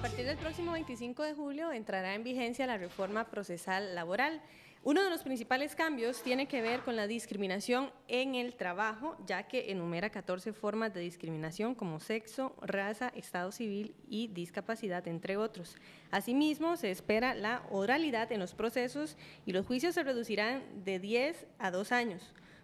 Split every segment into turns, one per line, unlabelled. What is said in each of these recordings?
partir del próximo 25 de julio entrará en vigencia la reforma procesal laboral. Uno de los principales cambios tiene que ver con la discriminación en el trabajo, ya que enumera 14 formas de discriminación como sexo, raza, estado civil y discapacidad, entre otros. Asimismo, se espera la oralidad en los procesos y los juicios se reducirán de 10 a 2 años.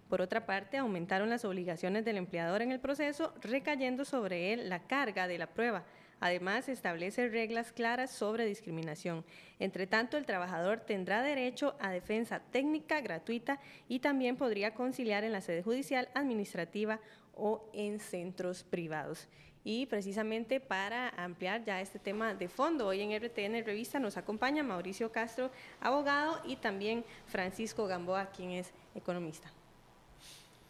Por otra parte, aumentaron las obligaciones del empleador en el proceso, recayendo sobre él la carga de la prueba. Además, establece reglas claras sobre discriminación. Entre tanto, el trabajador tendrá derecho a defensa técnica gratuita y también podría conciliar en la sede judicial, administrativa o en centros privados. Y precisamente para ampliar ya este tema de fondo, hoy en RTN Revista nos acompaña Mauricio Castro, abogado, y también Francisco Gamboa, quien es economista.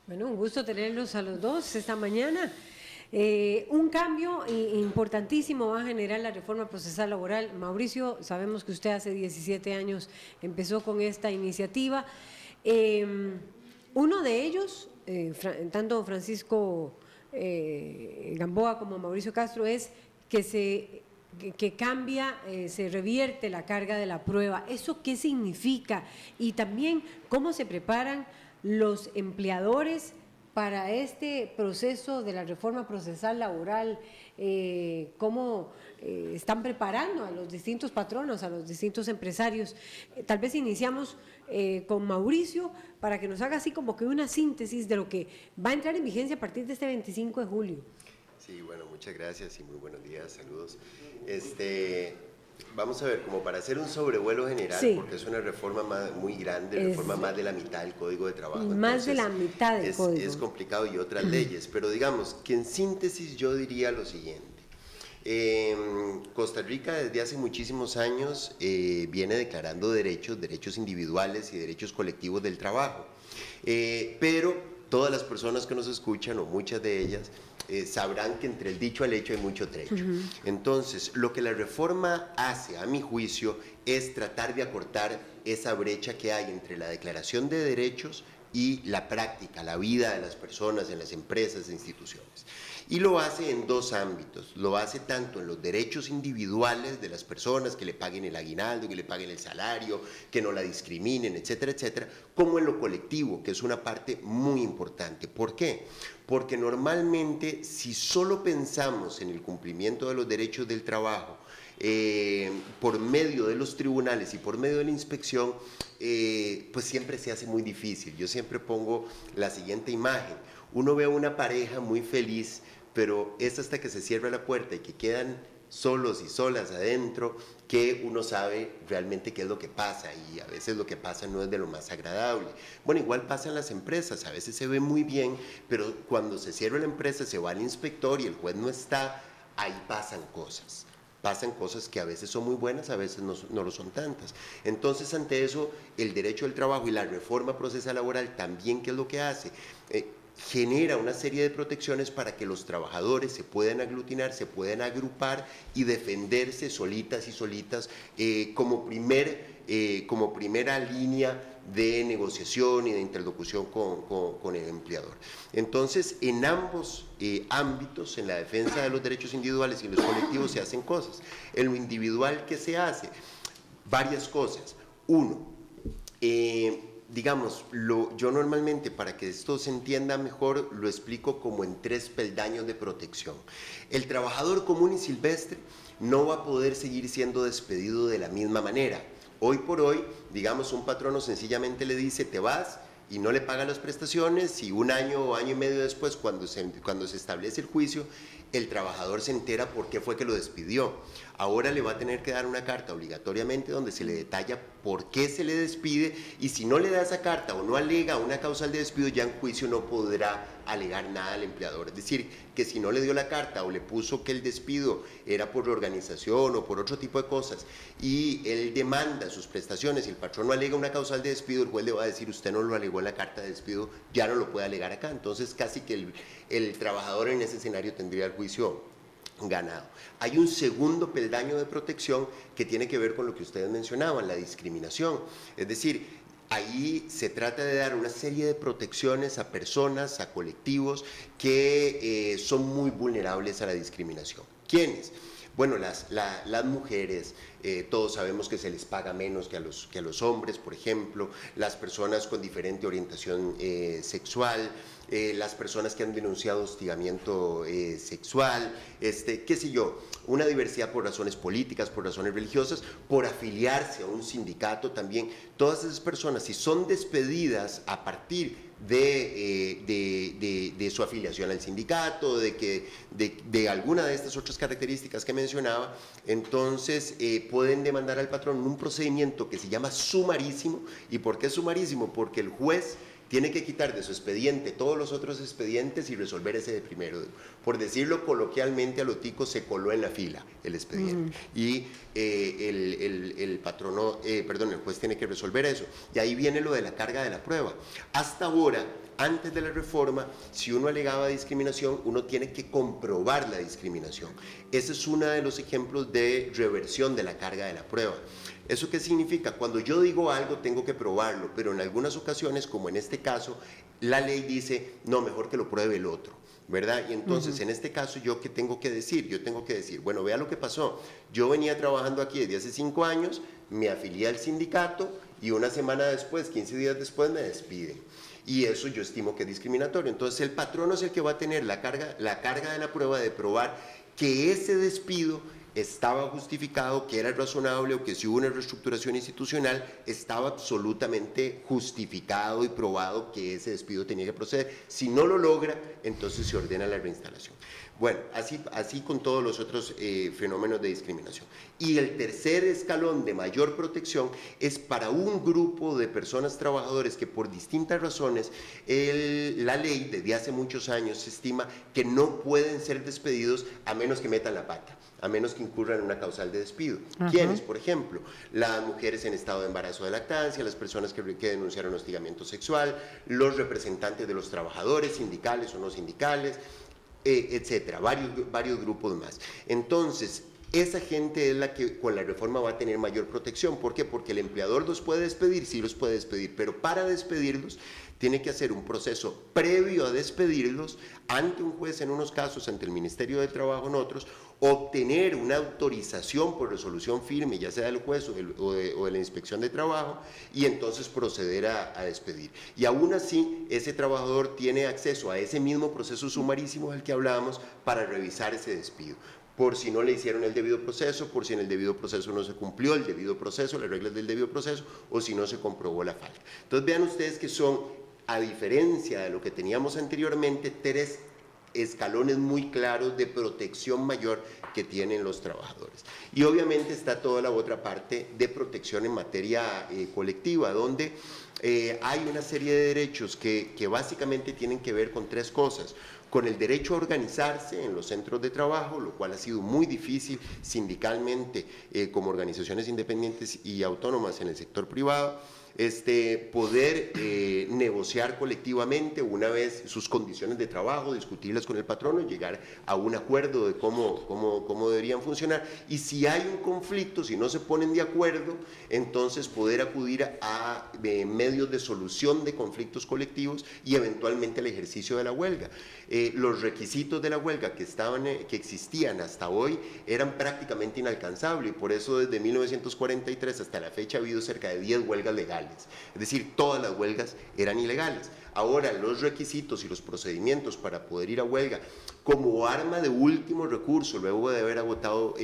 Bueno, un gusto tenerlos a los dos esta mañana. Un cambio importantísimo va a generar la reforma procesal laboral. Mauricio, sabemos que usted hace 17 años empezó con esta iniciativa. Uno de ellos, tanto Francisco Gamboa como Mauricio Castro, es que cambia, se revierte la carga de la prueba. ¿Eso qué significa? Y también, ¿cómo se preparan los empleadores para este proceso de la reforma procesal laboral? ¿Cómo están preparando a los distintos patronos, a los distintos empresarios? Tal vez iniciamos con Mauricio para que nos haga así como que una síntesis de lo que va a entrar en vigencia a partir de este 25 de julio.
Sí, bueno, muchas gracias y muy buenos días, saludos. Vamos a ver, como para hacer un sobrevuelo general, sí, porque es una reforma muy grande, reforma más de la mitad del Código de Trabajo.
Más de la mitad del Código.
Es complicado, y otras leyes, pero digamos que en síntesis yo diría lo siguiente. Costa Rica desde hace muchísimos años viene declarando derechos individuales y derechos colectivos del trabajo, pero todas las personas que nos escuchan, o muchas de ellas, sabrán que entre el dicho al hecho hay mucho trecho. Entonces, lo que la reforma hace, a mi juicio, es tratar de acortar esa brecha que hay entre la declaración de derechos y la práctica, la vida de las personas en las empresas e instituciones. Y lo hace en dos ámbitos. Lo hace tanto en los derechos individuales de las personas, que le paguen el aguinaldo, que le paguen el salario, que no la discriminen, etcétera, etcétera, como en lo colectivo, que es una parte muy importante. ¿Por qué? Porque normalmente, si solo pensamos en el cumplimiento de los derechos del trabajo por medio de los tribunales y por medio de la inspección, pues siempre se hace muy difícil. Yo siempre pongo la siguiente imagen. Uno ve a una pareja muy feliz, pero es hasta que se cierra la puerta y que quedan solos y solas adentro que uno sabe realmente qué es lo que pasa, y a veces lo que pasa no es de lo más agradable. Bueno, igual pasa en las empresas, a veces se ve muy bien, pero cuando se cierra la empresa, se va al inspector y el juez no está, ahí pasan cosas. Pasan cosas que a veces son muy buenas, a veces no lo son tantas. Entonces, ante eso, el derecho del trabajo y la reforma procesal laboral también, ¿qué es lo que hace? Genera una serie de protecciones para que los trabajadores se puedan aglutinar, se puedan agrupar y defenderse solitas y solitas como primera línea de negociación y de interlocución con el empleador. Entonces, en ambos ámbitos, en la defensa de los derechos individuales y los colectivos, se hacen cosas. En lo individual, ¿qué se hace? Varias cosas. Uno, digamos, yo normalmente, para que esto se entienda mejor, lo explico como en 3 peldaños de protección. El trabajador común y silvestre no va a poder seguir siendo despedido de la misma manera. Hoy por hoy, digamos, un patrono sencillamente le dice, te vas, y no le paga las prestaciones, y un año o año y medio después, cuando se establece el juicio, el trabajador se entera por qué fue que lo despidió. Ahora le va a tener que dar una carta obligatoriamente donde se le detalla por qué se le despide, y si no le da esa carta o no alega una causal de despido, ya en juicio no podrá alegar nada al empleador. Es decir, que si no le dio la carta o le puso que el despido era por reorganización o por otro tipo de cosas, y él demanda sus prestaciones y el patrón no alega una causal de despido, el juez le va a decir, usted no lo alegó en la carta de despido, ya no lo puede alegar acá. Entonces, casi que el trabajador en ese escenario tendría el juicio ganado. Hay un segundo peldaño de protección que tiene que ver con lo que ustedes mencionaban, la discriminación. Es decir, ahí se trata de dar una serie de protecciones a personas, a colectivos que son muy vulnerables a la discriminación. ¿Quiénes? Bueno, las mujeres, todos sabemos que se les paga menos que a los hombres, por ejemplo, las personas con diferente orientación sexual, las personas que han denunciado hostigamiento sexual, qué sé yo, una diversidad por razones políticas, por razones religiosas, por afiliarse a un sindicato también. Todas esas personas, si son despedidas a partir de su afiliación al sindicato, de alguna de estas otras características que mencionaba, entonces pueden demandar al patrón un procedimiento que se llama sumarísimo. ¿Y por qué sumarísimo? Porque el juez tiene que quitar de su expediente todos los otros expedientes y resolver ese de primero. Por decirlo coloquialmente, a lo tico se coló en la fila el expediente. Y el juez tiene que resolver eso. Y ahí viene lo de la carga de la prueba. Hasta ahora, antes de la reforma, si uno alegaba discriminación, uno tiene que comprobar la discriminación. Ese es uno de los ejemplos de reversión de la carga de la prueba. ¿Eso qué significa? Cuando yo digo algo tengo que probarlo, pero en algunas ocasiones, como en este caso, la ley dice, no, mejor que lo pruebe el otro, ¿verdad? Y entonces, en este caso, ¿yo qué tengo que decir? Yo tengo que decir, bueno, vea lo que pasó. Yo venía trabajando aquí desde hace 5 años, me afilié al sindicato y una semana después, 15 días después, me despiden. Y eso yo estimo que es discriminatorio. Entonces, el patrono es el que va a tener la carga de la prueba de probar que ese despido estaba justificado, que era razonable, o que si hubo una reestructuración institucional estaba absolutamente justificado y probado que ese despido tenía que proceder. Si no lo logra, entonces se ordena la reinstalación. Bueno, así con todos los otros fenómenos de discriminación. Y el tercer escalón de mayor protección es para un grupo de personas trabajadores que por distintas razones la ley desde hace muchos años estima que no pueden ser despedidos a menos que metan la pata, a menos que incurran en una causal de despido. ¿Quiénes? Por ejemplo, las mujeres en estado de embarazo o de lactancia, las personas que denunciaron hostigamiento sexual, los representantes de los trabajadores, sindicales o no sindicales, etcétera, varios grupos más. Entonces, esa gente es la que con la reforma va a tener mayor protección. ¿Por qué? Porque el empleador los puede despedir, sí los puede despedir, pero para despedirlos tiene que hacer un proceso previo a despedirlos ante un juez en unos casos, ante el Ministerio de Trabajo en otros, obtener una autorización por resolución firme, ya sea del juez o de la Inspección de Trabajo, y entonces proceder a despedir. Y aún así, ese trabajador tiene acceso a ese mismo proceso sumarísimo del que hablábamos para revisar ese despido, por si no le hicieron el debido proceso, por si en el debido proceso no se cumplió el debido proceso, las reglas del debido proceso, o si no se comprobó la falta. Entonces vean ustedes que son, a diferencia de lo que teníamos anteriormente, 3 escalones muy claros de protección mayor que tienen los trabajadores. Y obviamente está toda la otra parte de protección en materia colectiva, donde hay una serie de derechos que básicamente tienen que ver con 3 cosas. Con el derecho a organizarse en los centros de trabajo, lo cual ha sido muy difícil sindicalmente como organizaciones independientes y autónomas en el sector privado, poder negociar colectivamente una vez sus condiciones de trabajo, discutirlas con el patrono y llegar a un acuerdo de cómo deberían funcionar. Y si hay un conflicto, si no se ponen de acuerdo, entonces poder acudir a medios de solución de conflictos colectivos y eventualmente el ejercicio de la huelga. Los requisitos de la huelga que existían hasta hoy eran prácticamente inalcanzables y por eso desde 1943 hasta la fecha ha habido cerca de 10 huelgas legales. Es decir, todas las huelgas eran ilegales. Ahora, los requisitos y los procedimientos para poder ir a huelga como arma de último recurso, luego de haber agotado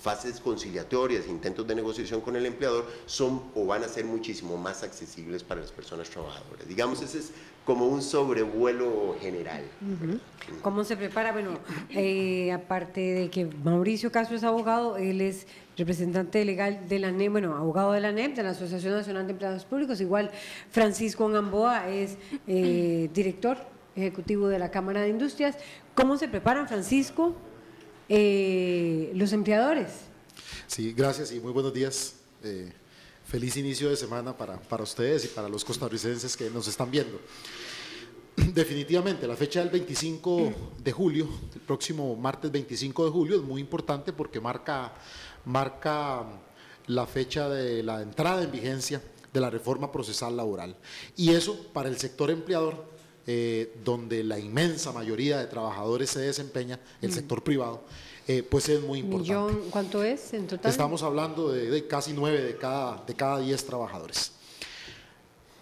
fases conciliatorias, intentos de negociación con el empleador, son o van a ser muchísimo más accesibles para las personas trabajadoras. Digamos, ese es como un sobrevuelo general.
¿Cómo se prepara? Bueno, aparte de que Mauricio Castro es abogado, él es representante legal de la ANEP, bueno, abogado de la ANEP, de la Asociación Nacional de Empleados Públicos. Igual Francisco Gamboa es director ejecutivo de la Cámara de Industrias. ¿Cómo se preparan, Francisco, los empleadores?
Sí, gracias y muy buenos días. Feliz inicio de semana para ustedes y para los costarricenses que nos están viendo. Definitivamente, la fecha del 25 de julio, el próximo martes 25 de julio, es muy importante porque marca la fecha de la entrada en vigencia de la reforma procesal laboral. Y eso para el sector empleador, donde la inmensa mayoría de trabajadores se desempeña, el sector privado, pues es muy importante.
¿Cuánto es en total?
Estamos hablando de casi 9 de cada 10 trabajadores.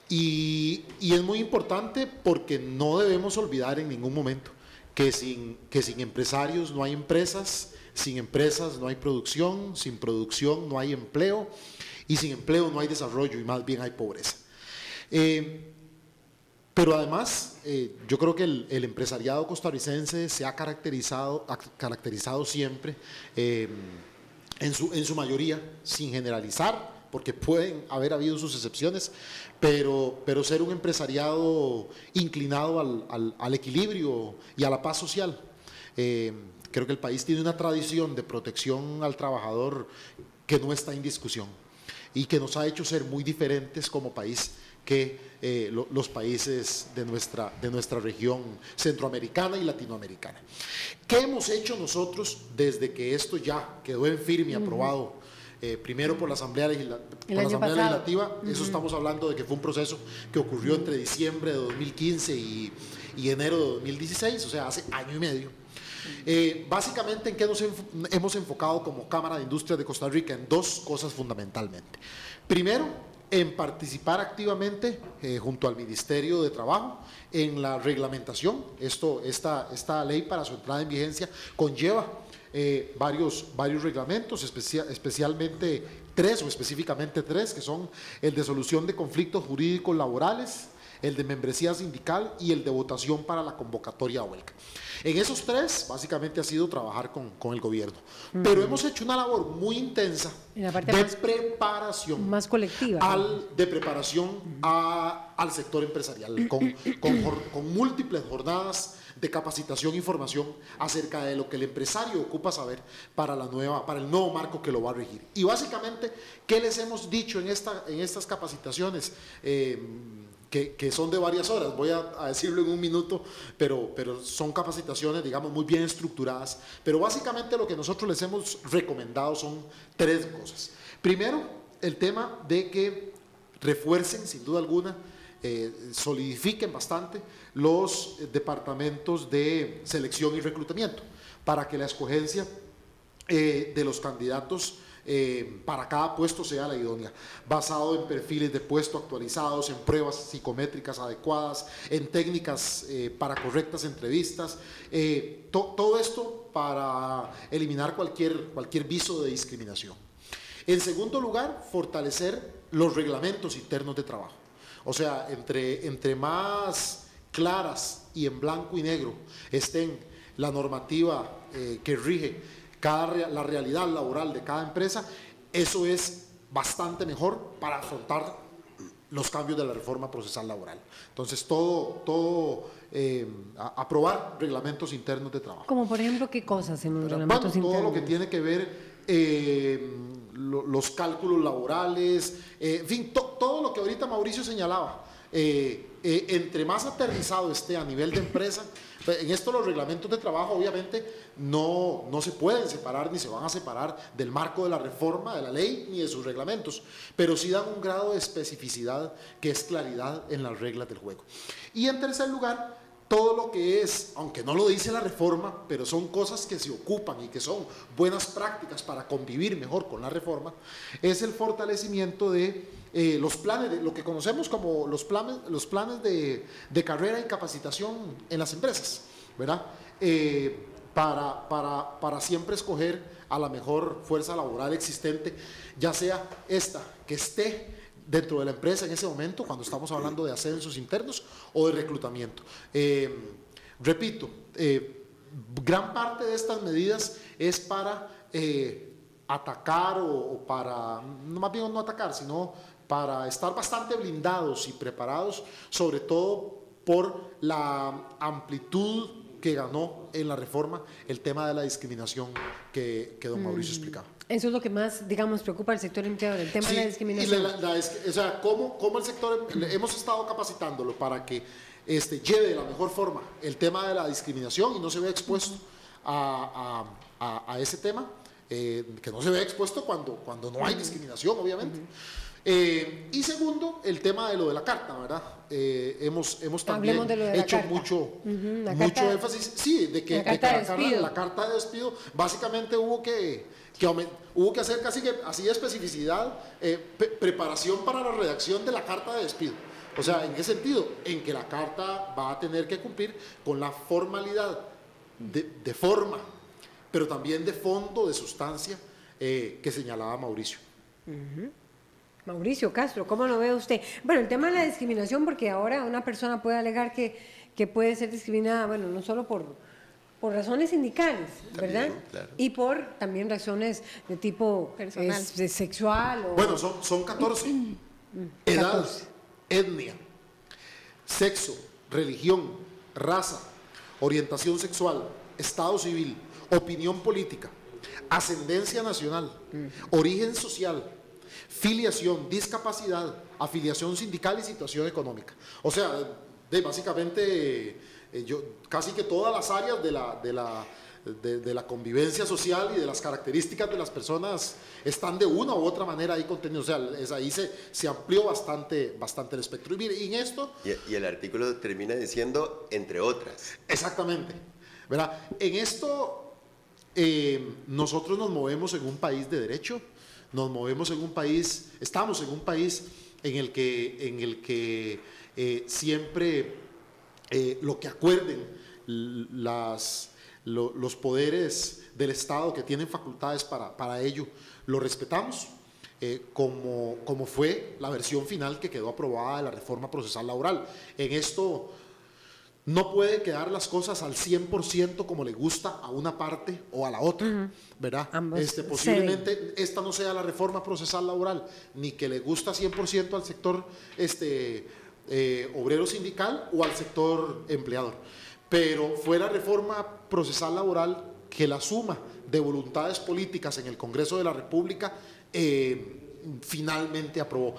Y es muy importante porque no debemos olvidar en ningún momento que sin empresarios no hay empresas, sin empresas no hay producción, sin producción no hay empleo y sin empleo no hay desarrollo y más bien hay pobreza. Pero además, yo creo que el empresariado costarricense se ha caracterizado siempre, en su mayoría, sin generalizar, porque pueden haber habido sus excepciones, pero ser un empresariado inclinado al equilibrio y a la paz social. Creo que el país tiene una tradición de protección al trabajador que no está en discusión y que nos ha hecho ser muy diferentes como país que los países de nuestra región centroamericana y latinoamericana. ¿Qué hemos hecho nosotros desde que esto ya quedó en firme y aprobado? Primero por la Asamblea Legislativa, eso estamos hablando de que fue un proceso que ocurrió entre diciembre de 2015 y enero de 2016, o sea, hace año y medio. Básicamente, ¿en qué nos hemos enfocado como Cámara de Industrias de Costa Rica? En dos cosas fundamentalmente. Primero, en participar activamente junto al Ministerio de Trabajo en la reglamentación. Esta ley, para su entrada en vigencia, conlleva varios reglamentos, especialmente específicamente tres, que son el de solución de conflictos jurídicos laborales, el de membresía sindical y el de votación para la convocatoria a huelga. En esos tres, básicamente ha sido trabajar con el gobierno. Pero hemos hecho una labor muy intensa de preparación.
Más colectiva.
De preparación al sector empresarial, con múltiples jornadas de capacitación e información acerca de lo que el empresario ocupa saber para el nuevo marco que lo va a regir. Y básicamente, ¿qué les hemos dicho en estas capacitaciones? Que son de varias horas, voy a decirlo en un minuto, pero son capacitaciones, digamos, muy bien estructuradas. Pero básicamente lo que nosotros les hemos recomendado son tres cosas. Primero, el tema de que refuercen, sin duda alguna, solidifiquen bastante los departamentos de selección y reclutamiento para que la escogencia de los candidatos para cada puesto sea la idónea, basado en perfiles de puesto actualizados, en pruebas psicométricas adecuadas, en técnicas para correctas entrevistas, todo esto para eliminar cualquier viso de discriminación. En segundo lugar, fortalecer los reglamentos internos de trabajo. O sea, entre más claras y en blanco y negro estén la normativa que rige la realidad laboral de cada empresa, eso es bastante mejor para afrontar los cambios de la reforma procesal laboral. Entonces, aprobar reglamentos internos de trabajo.
Como por ejemplo, ¿qué cosas en los reglamentos internos?
Todo lo que tiene que ver los cálculos laborales, en fin, todo lo que ahorita Mauricio señalaba. Entre más aterrizado esté a nivel de empresa, en esto los reglamentos de trabajo obviamente no se pueden separar ni se van a separar del marco de la reforma, de la ley, ni de sus reglamentos, pero sí dan un grado de especificidad que es claridad en las reglas del juego. Y en tercer lugar, todo lo que es, aunque no lo dice la reforma, pero son cosas que se ocupan y que son buenas prácticas para convivir mejor con la reforma, es el fortalecimiento de los planes, de lo que conocemos como los planes de carrera y capacitación en las empresas, ¿verdad? Para siempre escoger a la mejor fuerza laboral existente, ya sea esta que esté dentro de la empresa en ese momento, cuando estamos hablando de ascensos internos o de reclutamiento. Repito, gran parte de estas medidas es para atacar o para, más bien no atacar, sino para estar bastante blindados y preparados, sobre todo por la amplitud que ganó en la reforma el tema de la discriminación que don Mauricio explicaba.
Eso es lo que más, digamos, preocupa al sector empleador, el tema de la discriminación.
O sea, ¿cómo el sector, hemos estado capacitándolo para que lleve de la mejor forma el tema de la discriminación y no se vea expuesto a ese tema? que no se ve expuesto cuando no hay discriminación, obviamente. Y segundo, el tema de lo de la carta, ¿verdad? Hemos también hecho mucho énfasis, sí, de que la carta de despido, básicamente hubo que hacer casi que así de especificidad, preparación para la redacción de la carta de despido. O sea, ¿en qué sentido? En que la carta va a tener que cumplir con la formalidad de forma, pero también de fondo, de sustancia, que señalaba Mauricio.
Mauricio Castro, ¿cómo lo ve usted? Bueno, el tema de la discriminación, porque ahora una persona puede alegar que puede ser discriminada, bueno, no solo por razones sindicales, ¿verdad?
También, claro.
Y por también razones de tipo
personal,
sexual.
Bueno, son 14. Edad,
14.
etnia, sexo, religión, raza, orientación sexual, estado civil, opinión política, ascendencia nacional, origen social, filiación, discapacidad, afiliación sindical y situación económica. O sea, básicamente casi que todas las áreas de la convivencia social y de las características de las personas están de una u otra manera ahí contenidos. O sea, ahí se amplió bastante el espectro. Y mire, y en esto...
Y el artículo termina diciendo, entre otras.
Exactamente, ¿verdad? En esto nosotros nos movemos en un país de derecho, estamos en un país en el que siempre lo que acuerden los poderes del Estado que tienen facultades para ello, lo respetamos, como fue la versión final que quedó aprobada de la reforma procesal laboral. En esto no puede quedar las cosas al 100% como le gusta a una parte o a la otra, ¿verdad? Posiblemente esta no sea la reforma procesal laboral, ni que le gusta 100% al sector obrero sindical o al sector empleador. Pero fue la reforma procesal laboral que la suma de voluntades políticas en el Congreso de la República finalmente aprobó.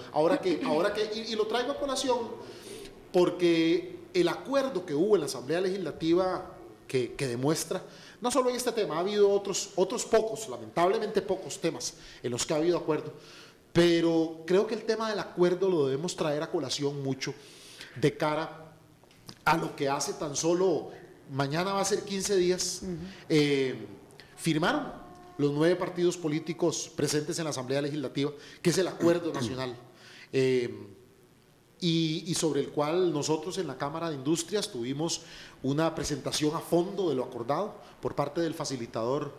Y lo traigo a colación porque el acuerdo que hubo en la Asamblea Legislativa que demuestra, no solo en este tema, ha habido otros pocos, lamentablemente pocos temas en los que ha habido acuerdo, pero creo que el tema del acuerdo lo debemos traer a colación mucho de cara a lo que hace tan solo, mañana va a ser 15 días, firmaron los 9 partidos políticos presentes en la Asamblea Legislativa, que es el Acuerdo Nacional, y sobre el cual nosotros en la Cámara de Industrias tuvimos una presentación a fondo de lo acordado por parte del facilitador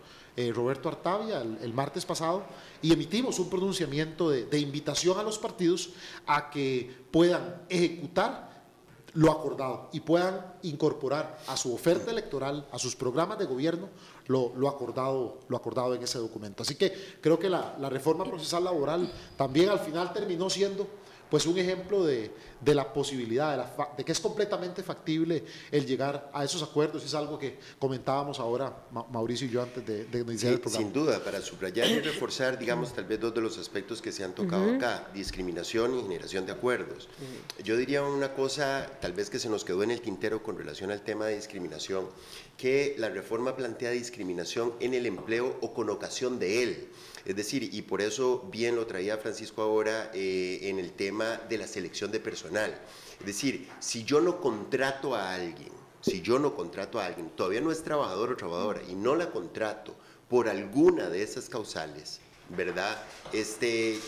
Roberto Artavia el martes pasado, y emitimos un pronunciamiento de invitación a los partidos a que puedan ejecutar lo acordado y puedan incorporar a su oferta electoral, a sus programas de gobierno, lo acordado en ese documento. Así que creo que la reforma procesal laboral también al final terminó siendo pues un ejemplo de la posibilidad, de que es completamente factible el llegar a esos acuerdos. Es algo que comentábamos ahora Mauricio y yo antes de iniciar el programa.
Sin duda, para subrayar y reforzar, digamos, tal vez 2 de los aspectos que se han tocado acá: discriminación y generación de acuerdos. Yo diría una cosa, tal vez que se nos quedó en el tintero con relación al tema de discriminación, que la reforma plantea discriminación en el empleo o con ocasión de él. Es decir, y por eso bien lo traía Francisco ahora en el tema de la selección de personal. Es decir, si yo no contrato a alguien, todavía no es trabajador o trabajadora, y no la contrato por alguna de esas causales, ¿verdad?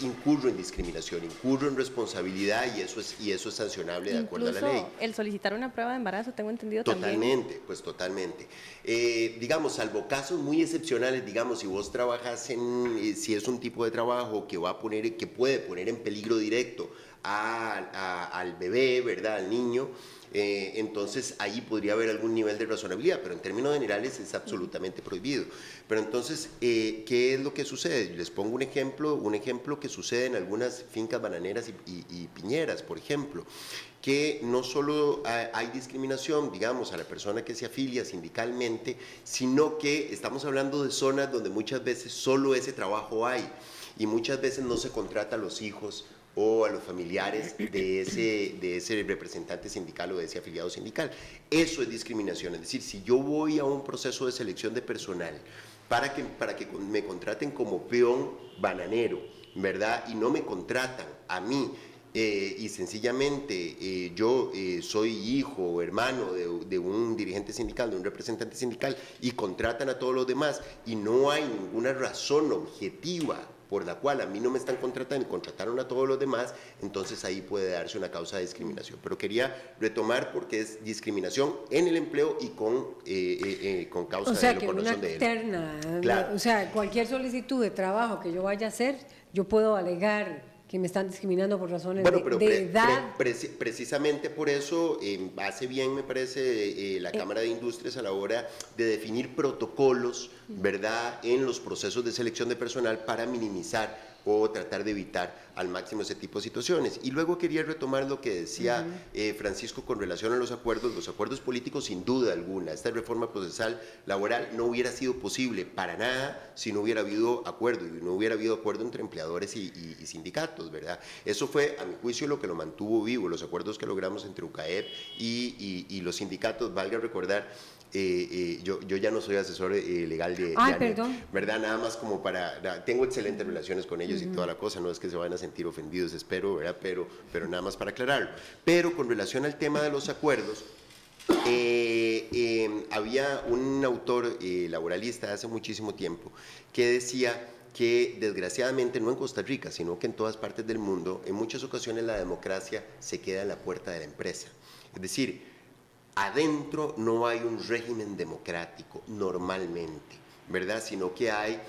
Incurro en discriminación, incurro en responsabilidad, y eso es sancionable de acuerdo a la ley.
Incluso el solicitar una prueba de embarazo, tengo entendido
Totalmente, pues totalmente. Digamos, salvo casos muy excepcionales, digamos, si vos trabajas si es un tipo de trabajo que puede poner en peligro directo al bebé, ¿verdad?, al niño, entonces ahí podría haber algún nivel de razonabilidad, pero en términos generales es absolutamente prohibido. Pero entonces, ¿qué es lo que sucede? Les pongo un ejemplo que sucede en algunas fincas bananeras y piñeras, por ejemplo, que no solo hay discriminación, digamos, a la persona que se afilia sindicalmente, sino que estamos hablando de zonas donde muchas veces solo ese trabajo hay, y muchas veces no se contrata a los hijos o a los familiares de ese representante sindical o de ese afiliado sindical. Eso es discriminación. Es decir, si yo voy a un proceso de selección de personal para que me contraten como peón bananero, ¿verdad? Y no me contratan a mí. Y sencillamente yo soy hijo o hermano de un dirigente sindical, de un representante sindical, y contratan a todos los demás, y no hay ninguna razón objetiva por la cual a mí no me están contratando y contrataron a todos los demás, entonces ahí puede darse una causa de discriminación. Pero quería retomar porque es discriminación en el empleo y con causa de lo conocen de él.
Externa,
Claro.
o sea, cualquier solicitud de trabajo que yo vaya a hacer, yo puedo alegar que me están discriminando por razones de edad.
Precisamente por eso hace bien, me parece, la Cámara de Industrias a la hora de definir protocolos, ¿verdad?, en los procesos de selección de personal para minimizar o tratar de evitar al máximo ese tipo de situaciones. Y luego quería retomar lo que decía Francisco con relación a los acuerdos políticos, sin duda alguna. Esta reforma procesal laboral no hubiera sido posible para nada si no hubiera habido acuerdo, y no hubiera habido acuerdo entre empleadores y sindicatos, ¿verdad? Eso fue, a mi juicio, lo que lo mantuvo vivo, los acuerdos que logramos entre UCAEP y los sindicatos. Valga recordar, yo ya no soy asesor legal de
perdón.
¿verdad? Nada más como tengo excelentes relaciones con ellos y toda la cosa, no es que se vayan a sentir ofendidos, espero, ¿verdad? Pero nada más para aclararlo. Pero con relación al tema de los acuerdos, había un autor laboralista hace muchísimo tiempo que decía que desgraciadamente no en Costa Rica, sino que en todas partes del mundo, en muchas ocasiones la democracia se queda en la puerta de la empresa. Es decir, adentro no hay un régimen democrático normalmente, ¿verdad? Sino que hay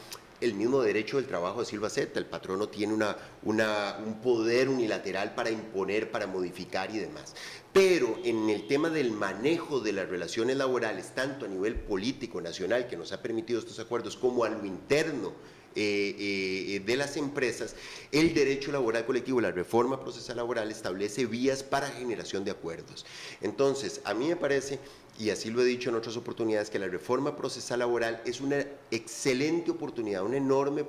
el mismo derecho del trabajo, así lo acepta. El patrono tiene un poder unilateral para imponer, para modificar y demás. Pero en el tema del manejo de las relaciones laborales, tanto a nivel político nacional, que nos ha permitido estos acuerdos, como a lo interno de las empresas, el derecho laboral colectivo, la reforma procesal laboral, establece vías para generación de acuerdos. Entonces, a mí me parece, y así lo he dicho en otras oportunidades, que la reforma procesal laboral es una excelente oportunidad, una enorme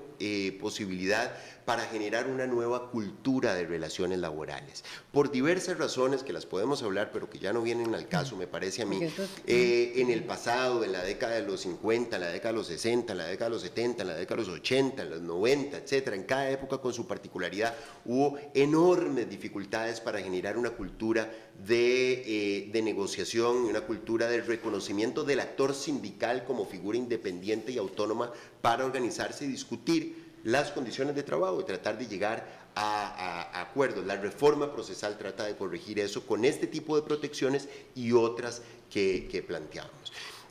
posibilidad para generar una nueva cultura de relaciones laborales, por diversas razones que las podemos hablar, pero que ya no vienen al caso, me parece a mí. En el pasado, en la década de los 50, en la década de los 60, en la década de los 70, en la década de los 80, en los 90, etcétera, en cada época con su particularidad, hubo enormes dificultades para generar una cultura de negociación, una cultura de reconocimiento del actor sindical como figura independiente y autónoma para organizarse y discutir las condiciones de trabajo y tratar de llegar a acuerdos. La reforma procesal trata de corregir eso con este tipo de protecciones y otras que planteamos.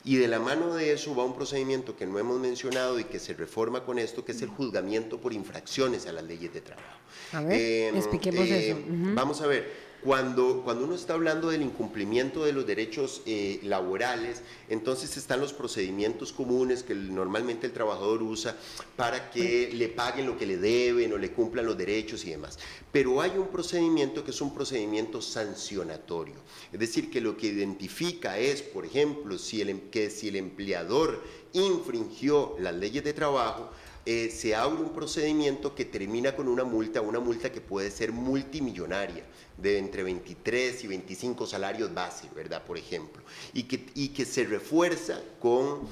Y de la mano de eso va un procedimiento que no hemos mencionado y que se reforma con esto, que es el juzgamiento por infracciones a las leyes de trabajo.
A ver, expliquemos eso.
Vamos a ver. Cuando uno está hablando del incumplimiento de los derechos laborales, entonces están los procedimientos comunes que normalmente el trabajador usa para que le paguen lo que le deben o le cumplan los derechos y demás. Pero hay un procedimiento que es un procedimiento sancionatorio. Es decir, que lo que identifica es, por ejemplo, si el empleador infringió las leyes de trabajo, se abre un procedimiento que termina con una multa que puede ser multimillonaria, de entre 23 y 25 salarios base, ¿verdad? Por ejemplo, y que se refuerza con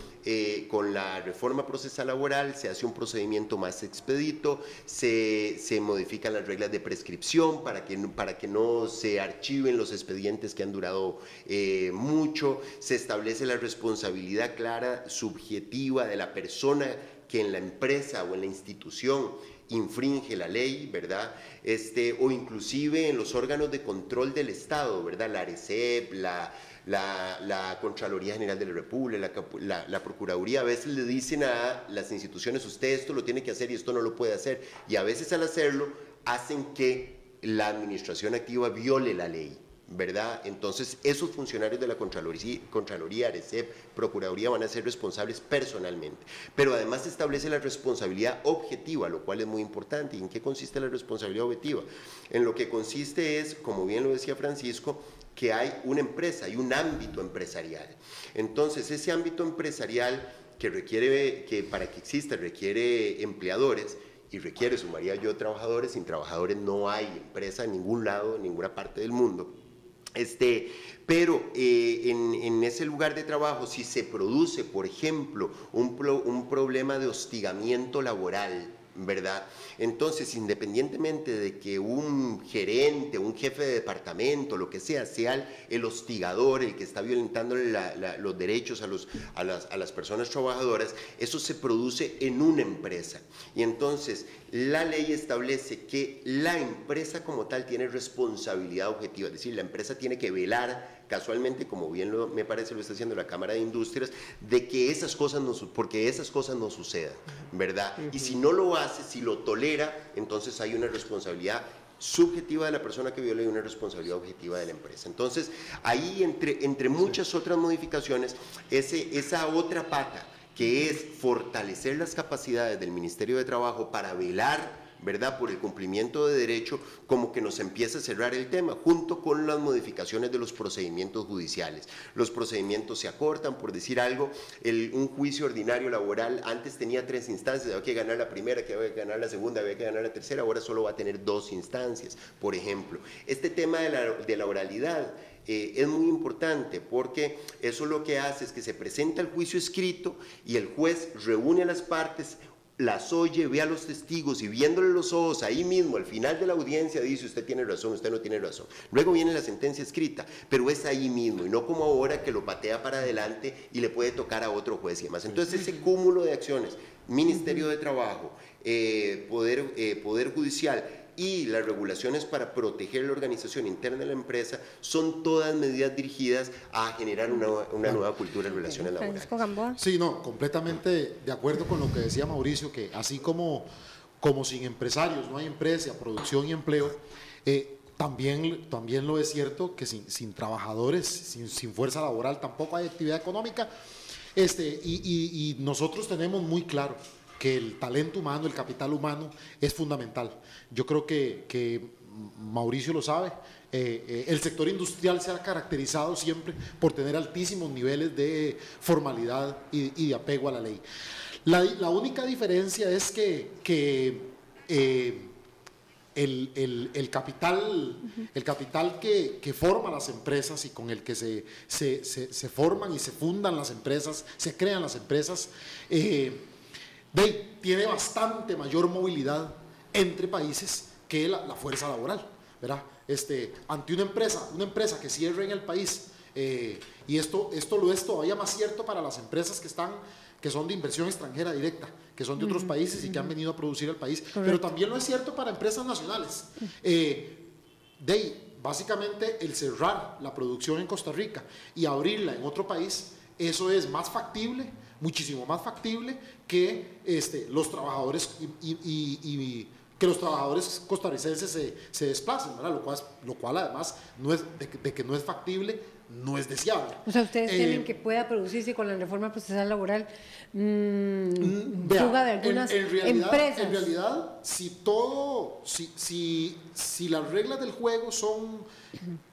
la reforma procesal laboral. Se hace un procedimiento más expedito, se modifican las reglas de prescripción para que no se archiven los expedientes que han durado mucho, se establece la responsabilidad clara, subjetiva de la persona que en la empresa o en la institución infringe la ley, ¿verdad? O inclusive en los órganos de control del Estado, ¿verdad? La ARECEP, la Contraloría General de la República, la Procuraduría, a veces le dicen a las instituciones, usted esto lo tiene que hacer y esto no lo puede hacer, y a veces al hacerlo hacen que la administración activa viole la ley, ¿verdad? Entonces, esos funcionarios de la Contraloría, ARECEP, Procuraduría van a ser responsables personalmente. Pero además se establece la responsabilidad objetiva, lo cual es muy importante. ¿Y en qué consiste la responsabilidad objetiva? En lo que consiste es, como bien lo decía Francisco, que hay una empresa, hay un ámbito empresarial. Entonces, ese ámbito empresarial que para que exista requiere empleadores, y requiere, sumaría yo, trabajadores. Sin trabajadores no hay empresa en ningún lado, en ninguna parte del mundo. Pero en ese lugar de trabajo, si se produce, por ejemplo, un problema de hostigamiento laboral, ¿verdad? Entonces, independientemente de que un gerente, un jefe de departamento, lo que sea el hostigador, el que está violentando los derechos a las personas trabajadoras, eso se produce en una empresa. Y entonces, la ley establece que la empresa como tal tiene responsabilidad objetiva, es decir, la empresa tiene que velar, casualmente, como bien me parece lo está haciendo la Cámara de Industrias, de que esas cosas porque esas cosas no sucedan, ¿verdad? Y si no lo hace, si lo tolera, entonces hay una responsabilidad subjetiva de la persona que viola y una responsabilidad objetiva de la empresa. Entonces, ahí entre muchas otras modificaciones, esa otra pata, que es fortalecer las capacidades del Ministerio de Trabajo para velar, ¿verdad?, por el cumplimiento de derecho, como que nos empieza a cerrar el tema, junto con las modificaciones de los procedimientos judiciales. Los procedimientos se acortan, por decir algo, un juicio ordinario laboral antes tenía 3 instancias, había que ganar la primera, que había que ganar la segunda, había que ganar la tercera, ahora solo va a tener 2 instancias, por ejemplo. Este tema de la oralidad es muy importante, porque eso lo que hace es que se presenta el juicio escrito y el juez reúne a las partes, las oye, ve a los testigos y viéndole los ojos ahí mismo, al final de la audiencia, dice usted tiene razón, usted no tiene razón. Luego viene la sentencia escrita, pero es ahí mismo y no como ahora que lo patea para adelante y le puede tocar a otro juez y demás. Entonces ese cúmulo de acciones, Ministerio de Trabajo, Poder Judicial y las regulaciones para proteger la organización interna de la empresa son todas medidas dirigidas a generar una nueva cultura en relaciones laborales.
Francisco Gamboa.
Sí, no, completamente de acuerdo con lo que decía Mauricio, que así como sin empresarios no hay empresa, producción y empleo, también lo es cierto que sin trabajadores, sin fuerza laboral tampoco hay actividad económica, y nosotros tenemos muy claro que el talento humano, el capital humano es fundamental. Yo creo que Mauricio lo sabe, el sector industrial se ha caracterizado siempre por tener altísimos niveles de formalidad y de apego a la ley. La única diferencia es que el capital que forma las empresas y con el que se forman y se fundan las empresas, se crean las empresas, tiene bastante mayor movilidad entre países que la fuerza laboral, ¿verdad? Ante una empresa que cierre en el país, y esto lo es todavía más cierto para las empresas que son de inversión extranjera directa, que son de otros países y que han venido a producir al país. Correcto. Pero también lo es cierto para empresas nacionales. Básicamente el cerrar la producción en Costa Rica y abrirla en otro país, eso es más factible, muchísimo más factible que los trabajadores que los trabajadores costarricenses se desplacen, ¿verdad? Lo cual además de que no es factible, no es deseable.
O sea, ustedes tienen que pueda producirse con la reforma procesal laboral fuga de algunas empresas.
En realidad, si las reglas del juego son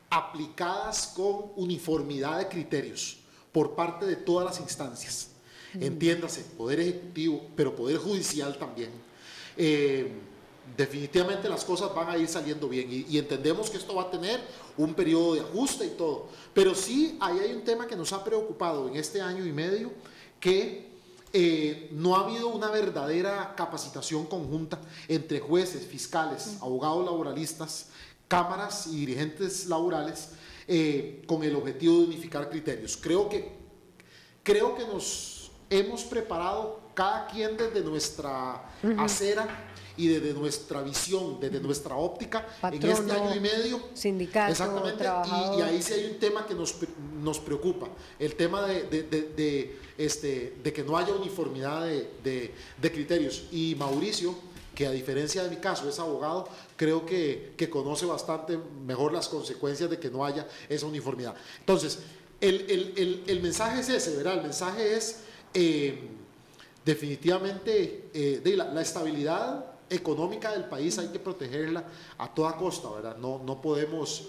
aplicadas con uniformidad de criterios por parte de todas las instancias, entiéndase, Poder Ejecutivo, pero Poder Judicial también, definitivamente las cosas van a ir saliendo bien y entendemos que esto va a tener un periodo de ajuste y todo, pero sí ahí hay un tema que nos ha preocupado en este año y medio, que no ha habido una verdadera capacitación conjunta entre jueces, fiscales, abogados laboralistas, cámaras y dirigentes laborales, con el objetivo de unificar criterios. Creo que nos hemos preparado cada quien desde nuestra acera y desde nuestra visión, desde nuestra óptica, patrono, en este año y medio.
Sindicato,
exactamente, y ahí sí hay un tema que nos preocupa, el tema de que no haya uniformidad de criterios. Y Mauricio, que a diferencia de mi caso es abogado, creo que conoce bastante mejor las consecuencias de que no haya esa uniformidad. Entonces, el mensaje es ese, ¿verdad? El mensaje es definitivamente la estabilidad económica del país hay que protegerla a toda costa, ¿verdad? No podemos,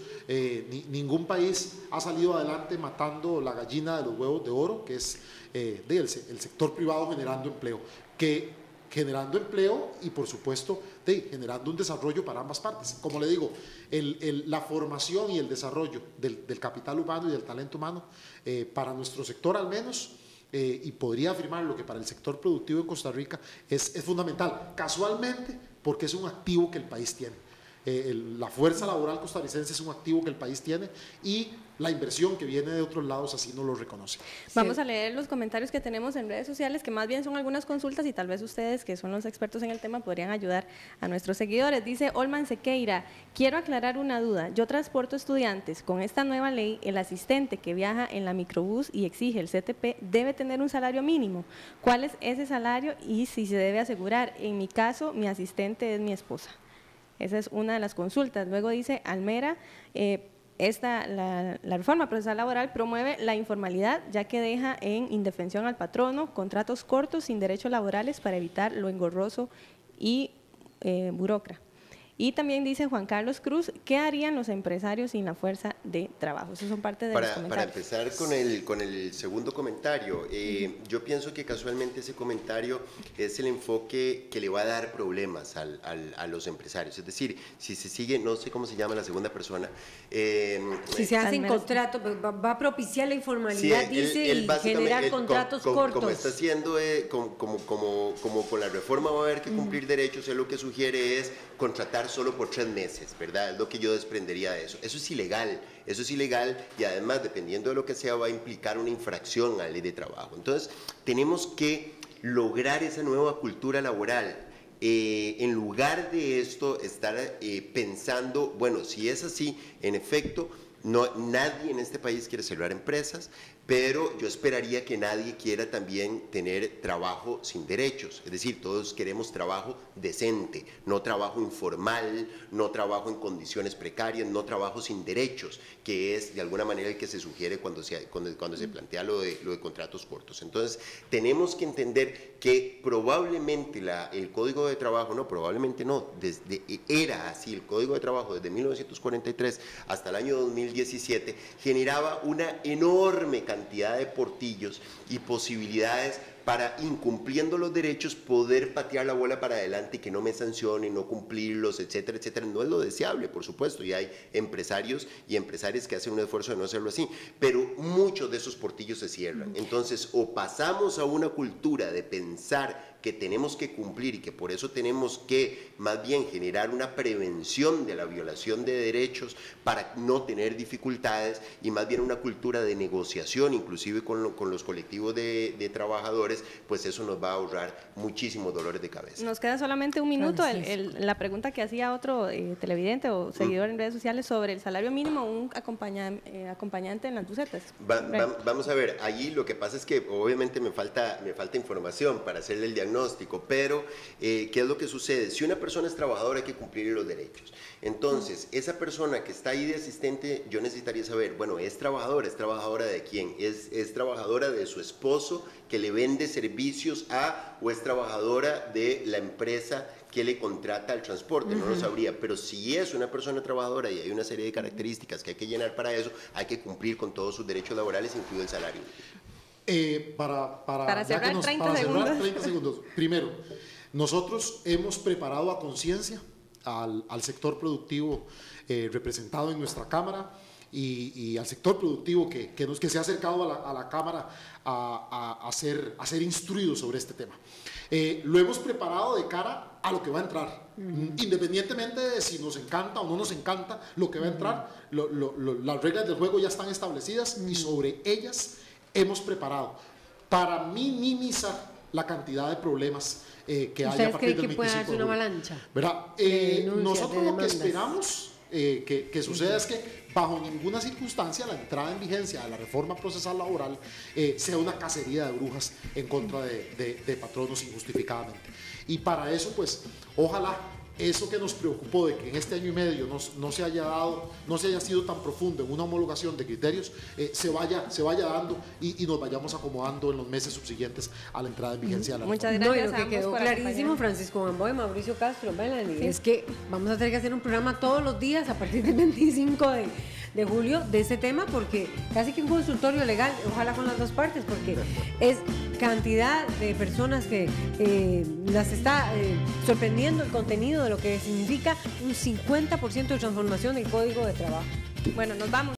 ningún país ha salido adelante matando la gallina de los huevos de oro, que es el sector privado generando empleo, que generando empleo y por supuesto generando un desarrollo para ambas partes. Como le digo, la formación y el desarrollo del capital humano y del talento humano para nuestro sector al menos, y podría afirmarlo que para el sector productivo en Costa Rica es fundamental, casualmente porque es un activo que el país tiene. La fuerza laboral costarricense es un activo que el país tiene y la inversión que viene de otros lados así no lo reconoce.
Vamos a leer los comentarios que tenemos en redes sociales, que más bien son algunas consultas y tal vez ustedes, que son los expertos en el tema, podrían ayudar a nuestros seguidores. Dice Olman Sequeira, quiero aclarar una duda. Yo transporto estudiantes. Con esta nueva ley, el asistente que viaja en la microbús y exige el CTP debe tener un salario mínimo. ¿Cuál es ese salario y si se debe asegurar? En mi caso, mi asistente es mi esposa. Esa es una de las consultas. Luego dice Almera, la reforma procesal laboral promueve la informalidad, ya que deja en indefensión al patrono contratos cortos sin derechos laborales para evitar lo engorroso y burócrata. Y también dice Juan Carlos Cruz, ¿qué harían los empresarios sin la fuerza de trabajo? Esos son parte de los comentarios.
Para empezar con el segundo comentario, yo pienso que casualmente ese comentario es el enfoque que le va a dar problemas a los empresarios. Es decir, si se sigue, no sé cómo se llama la segunda persona.
Si se hacen contratos, va a propiciar la informalidad, dice, y generar contratos cortos.
Como está haciendo, como con la reforma va a haber que cumplir derechos, él lo que sugiere es contratar solo por 3 meses, ¿verdad? Es lo que yo desprendería de eso. Eso es ilegal y además, dependiendo de lo que sea, va a implicar una infracción a la ley de trabajo. Entonces, tenemos que lograr esa nueva cultura laboral. En lugar de esto, estar pensando, bueno, si es así, en efecto, nadie en este país quiere cerrar empresas, pero yo esperaría que nadie quiera también tener trabajo sin derechos. Es decir, todos queremos trabajo decente, no trabajo informal, no trabajo en condiciones precarias, no trabajo sin derechos, que es de alguna manera el que se sugiere cuando se plantea lo de contratos cortos. Entonces, tenemos que entender que probablemente el Código de Trabajo, era así, el Código de Trabajo desde 1943 hasta el año 2017 generaba una enorme cantidad de portillos y posibilidades para, incumpliendo los derechos, poder patear la bola para adelante y que no me sancionen, no cumplirlos, etcétera, etcétera. No es lo deseable, por supuesto, y hay empresarios y empresarias que hacen un esfuerzo de no hacerlo así, pero muchos de esos portillos se cierran. Entonces, o pasamos a una cultura de pensar que tenemos que cumplir y que por eso tenemos que más bien generar una prevención de la violación de derechos para no tener dificultades y más bien una cultura de negociación, inclusive con los colectivos de trabajadores, pues eso nos va a ahorrar muchísimos dolores de cabeza.
Nos queda solamente un minuto. La pregunta que hacía otro televidente o seguidor en redes sociales sobre el salario mínimo, un acompañante en las busetas.
Vamos a ver, allí lo que pasa es que obviamente me falta información para hacerle el diagnóstico, pero ¿qué es lo que sucede? Si una persona es trabajadora hay que cumplir los derechos. Entonces, esa persona que está ahí de asistente, yo necesitaría saber, bueno, ¿es trabajadora de quién? ¿Es trabajadora de su esposo que le vende servicios o es trabajadora de la empresa que le contrata el transporte? No lo sabría, pero si es una persona trabajadora y hay una serie de características que hay que llenar para eso, hay que cumplir con todos sus derechos laborales, incluido el salario.
Para cerrar 30
segundos. Primero, nosotros hemos preparado a conciencia al sector productivo representado en nuestra Cámara y al sector productivo que se ha acercado a la Cámara a ser instruido sobre este tema. Lo hemos preparado de cara a lo que va a entrar, independientemente de si nos encanta o no nos encanta lo que va a entrar, las reglas del juego ya están establecidas y sobre ellas hemos preparado para minimizar la cantidad de problemas que haya a partir del 25 de julio. ¿Ustedes creen que puede darse una avalancha? Nosotros lo que esperamos que suceda es que bajo ninguna circunstancia la entrada en vigencia de la reforma procesal laboral sea una cacería de brujas en contra de patronos injustificadamente. Y para eso, pues, ojalá eso que nos preocupó de que en este año y medio no se haya sido tan profundo en una homologación de criterios, se vaya dando y nos vayamos acomodando en los meses subsiguientes a la entrada en vigencia de la
reforma. Muchas gracias.
Lo que quedó clarísimo, Francisco Gamboa y Mauricio Castro, Melanie, es que vamos a tener que hacer un programa todos los días a partir del 25 de julio de ese tema, porque casi que un consultorio legal, ojalá con las dos partes, porque es cantidad de personas que las está sorprendiendo el contenido de lo que significa un 50% de transformación del Código de Trabajo.
Bueno, nos vamos.